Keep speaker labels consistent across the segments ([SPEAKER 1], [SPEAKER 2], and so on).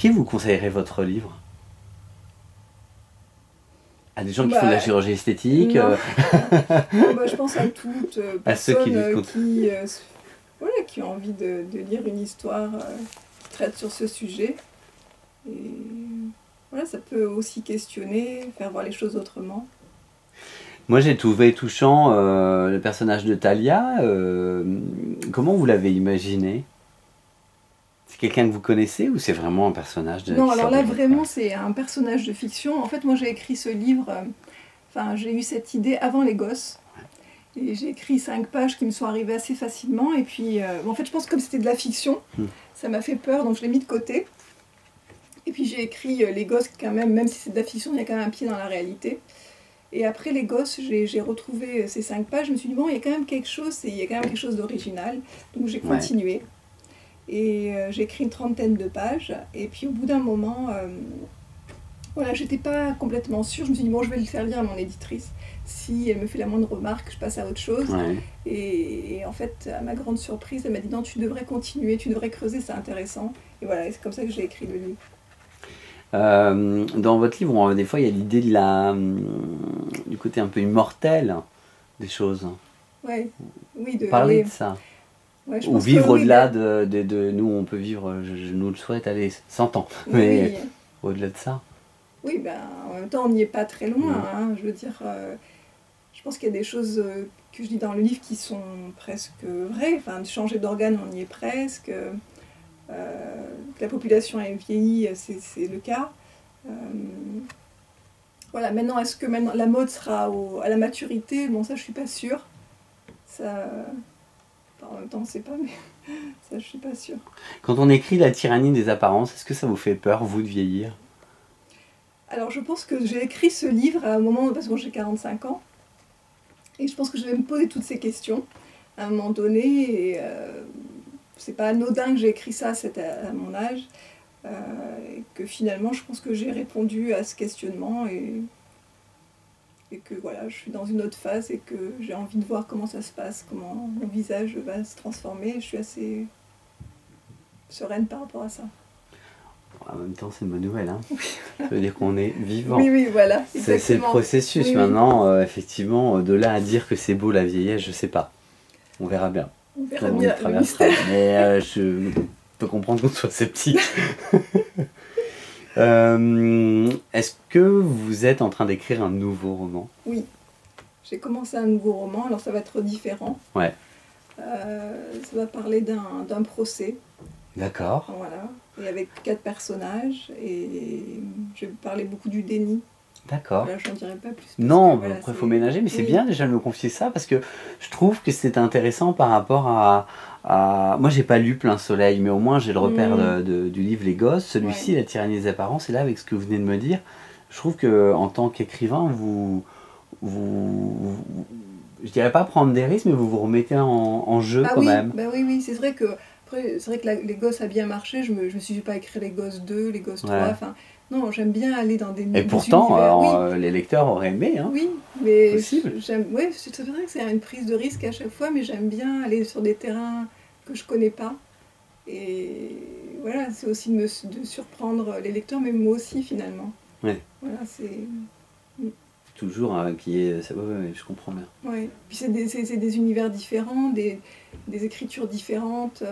[SPEAKER 1] qui vous conseillerez votre livre? À des gens qui font de la chirurgie esthétique?
[SPEAKER 2] Je pense à toute
[SPEAKER 1] à ceux
[SPEAKER 2] qui ont envie de lire une histoire qui traite sur ce sujet. Et voilà, ça peut aussi questionner, faire voir les choses autrement.
[SPEAKER 1] Moi, j'ai trouvé touchant le personnage de Talia. Comment vous l'avez imaginé? C'est quelqu'un que vous connaissez ou c'est vraiment un personnage de...
[SPEAKER 2] Non, alors là, vraiment, c'est un personnage de fiction. En fait, moi, j'ai écrit ce livre... j'ai eu cette idée avant les gosses. Et j'ai écrit 5 pages qui me sont arrivées assez facilement. Et puis, en fait, je pense que comme c'était de la fiction, ça m'a fait peur, donc je l'ai mis de côté. Et puis, j'ai écrit les gosses quand même si c'est de la fiction, il y a quand même un pied dans la réalité. Et après les gosses, j'ai retrouvé ces 5 pages. Je me suis dit, bon, il y a quand même quelque chose d'original. Donc, j'ai continué. Et j'ai écrit une 30aine de pages. Et puis, au bout d'un moment... voilà, j'étais pas complètement sûre. Je me suis dit, bon, je vais le faire lire à mon éditrice. Si elle me fait la moindre remarque, je passe à autre chose. Et en fait, à ma grande surprise, elle m'a dit, non, tu devrais continuer, tu devrais creuser, c'est intéressant. Et voilà, c'est comme ça que j'ai écrit le livre.
[SPEAKER 1] Dans votre livre, des fois, il y a l'idée du côté un peu immortel des choses.
[SPEAKER 2] Oui,
[SPEAKER 1] Parlez de ça.
[SPEAKER 2] Ouais,
[SPEAKER 1] ou vivre au-delà de nous, on peut vivre, je nous le souhaite, allez, 100 ans. Mais au-delà de ça.
[SPEAKER 2] Oui, en même temps, on n'y est pas très loin. Hein, je veux dire, je pense qu'il y a des choses que je dis dans le livre qui sont presque vraies. Enfin, changer d'organe, on y est presque. Que la population ait vieilli, c'est le cas. Voilà, maintenant, est-ce que la mode sera à la maturité? Bon, ça, je suis pas sûre. Ça, en même temps, on ne sait pas, mais ça, je suis pas sûre.
[SPEAKER 1] Quand on écrit La tyrannie des apparences, est-ce que ça vous fait peur, vous, de vieillir?
[SPEAKER 2] Alors, je pense que j'ai écrit ce livre à un moment, parce que j'ai 45 ans, et je pense que je vais me poser toutes ces questions à un moment donné, et c'est pas anodin que j'ai écrit ça à mon âge, et que finalement, je pense que j'ai répondu à ce questionnement, et que voilà, je suis dans une autre phase, et que j'ai envie de voir comment ça se passe, comment mon visage va se transformer, je suis assez sereine par rapport à ça.
[SPEAKER 1] En même temps, c'est une bonne nouvelle. Hein. Ça veut dire qu'on est vivant.
[SPEAKER 2] Oui, voilà.
[SPEAKER 1] C'est le processus. Maintenant, effectivement, de là à dire que c'est beau la vieillesse, je sais pas. On verra bien.
[SPEAKER 2] On verra bien le
[SPEAKER 1] mystère. Mais je peux comprendre qu'on soit sceptique. Est-ce que vous êtes en train d'écrire un nouveau roman?
[SPEAKER 2] Oui. J'ai commencé un nouveau roman, alors ça va être différent.
[SPEAKER 1] Ouais.
[SPEAKER 2] Ça va parler d'un procès.
[SPEAKER 1] D'accord.
[SPEAKER 2] Voilà. Et avec 4 personnages, et je vais parler beaucoup du déni.
[SPEAKER 1] D'accord.
[SPEAKER 2] Voilà, j'en dirai pas plus.
[SPEAKER 1] Non, voilà, après il faut ménager, mais c'est bien déjà de me confier ça, parce que je trouve que c'est intéressant par rapport à... Moi j'ai pas lu Plein Soleil, mais au moins j'ai le repère du livre Les Gosses. Celui-ci, La tyrannie des apparences, et là avec ce que vous venez de me dire, je trouve qu'en tant qu'écrivain, je dirais pas prendre des risques, mais vous vous remettez en jeu quand même.
[SPEAKER 2] Oui, c'est vrai que... Après, c'est vrai que Les Gosses a bien marché, je me suis pas écrit Les Gosses 2, Les Gosses 3, enfin... Non, j'aime bien aller dans des
[SPEAKER 1] Et pourtant, les lecteurs auraient aimé, hein.
[SPEAKER 2] Oui, mais c'est vrai que c'est une prise de risque à chaque fois, mais j'aime bien aller sur des terrains que je connais pas. Et voilà, c'est aussi de surprendre les lecteurs, mais moi aussi finalement.
[SPEAKER 1] Ouais.
[SPEAKER 2] Voilà, c'est...
[SPEAKER 1] Toujours qui est... je comprends bien.
[SPEAKER 2] Ouais. Puis c'est des univers différents, des écritures différentes.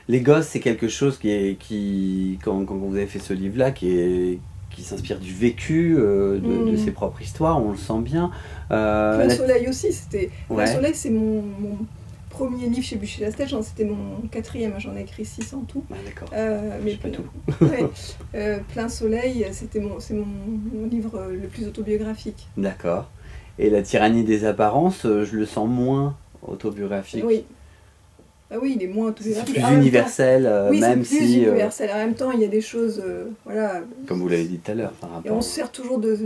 [SPEAKER 1] Les Gosses, c'est quelque chose quand vous avez fait ce livre-là, qui s'inspire du vécu, de ses propres histoires, on le sent bien.
[SPEAKER 2] Plein Soleil aussi, Plein Soleil, c'est mon premier livre chez Buchet-Lastel, c'était mon 4e, j'en ai écrit 6 en tout.
[SPEAKER 1] Ah, d'accord,
[SPEAKER 2] mais
[SPEAKER 1] pas tout.
[SPEAKER 2] Plein Soleil, c'est mon livre le plus autobiographique.
[SPEAKER 1] D'accord. Et La tyrannie des apparences, je le sens moins autobiographique.
[SPEAKER 2] Oui. Ah oui, il est moins autobiographique.
[SPEAKER 1] C'est plus universel, même si...
[SPEAKER 2] c'est plus universel. En même temps, il y a des choses... voilà.
[SPEAKER 1] Comme vous l'avez dit tout à l'heure.
[SPEAKER 2] Et on se sert toujours du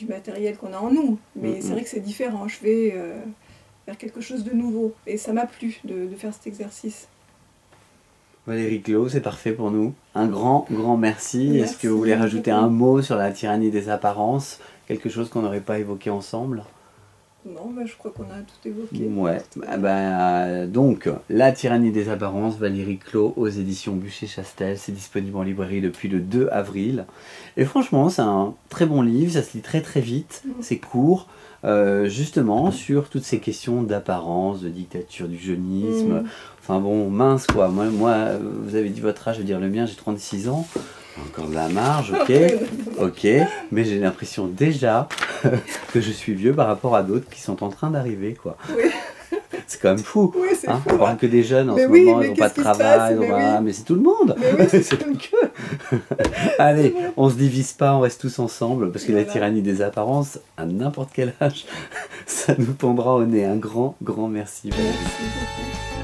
[SPEAKER 2] matériel qu'on a en nous. Mais c'est vrai que c'est différent. Je vais faire quelque chose de nouveau. Et ça m'a plu de faire cet exercice.
[SPEAKER 1] Valérie Clos, c'est parfait pour nous. Un grand merci. Est-ce que vous voulez rajouter un mot sur La tyrannie des apparences? Quelque chose qu'on n'aurait pas évoqué ensemble?
[SPEAKER 2] Non, bah, je crois qu'on a tout évoqué.
[SPEAKER 1] Ouais. Donc, La tyrannie des apparences, Valérie Clos aux éditions Buchet-Chastel. C'est disponible en librairie depuis le 2 avril. Et franchement, c'est un très bon livre. Ça se lit très très vite. C'est court. Justement, sur toutes ces questions d'apparence, de dictature, du jeunisme. Enfin bon, mince quoi. Moi, vous avez dit votre âge, je veux dire le mien, j'ai 36 ans. Encore de la marge, ok, mais j'ai l'impression déjà que je suis vieux par rapport à d'autres qui sont en train d'arriver, quoi.
[SPEAKER 2] Oui.
[SPEAKER 1] C'est quand même fou.
[SPEAKER 2] Oui, c'est fou.
[SPEAKER 1] On parle que des jeunes en ce
[SPEAKER 2] oui,
[SPEAKER 1] moment,
[SPEAKER 2] mais
[SPEAKER 1] ils n'ont pas de
[SPEAKER 2] qu'est-ce qui se
[SPEAKER 1] travail,
[SPEAKER 2] passe
[SPEAKER 1] mais c'est tout le monde.
[SPEAKER 2] Mais oui,
[SPEAKER 1] c'est pas que. Allez, on se divise pas, on reste tous ensemble, parce que la tyrannie des apparences, à n'importe quel âge, ça nous tombera au nez. Un grand, grand merci.
[SPEAKER 2] Merci beaucoup.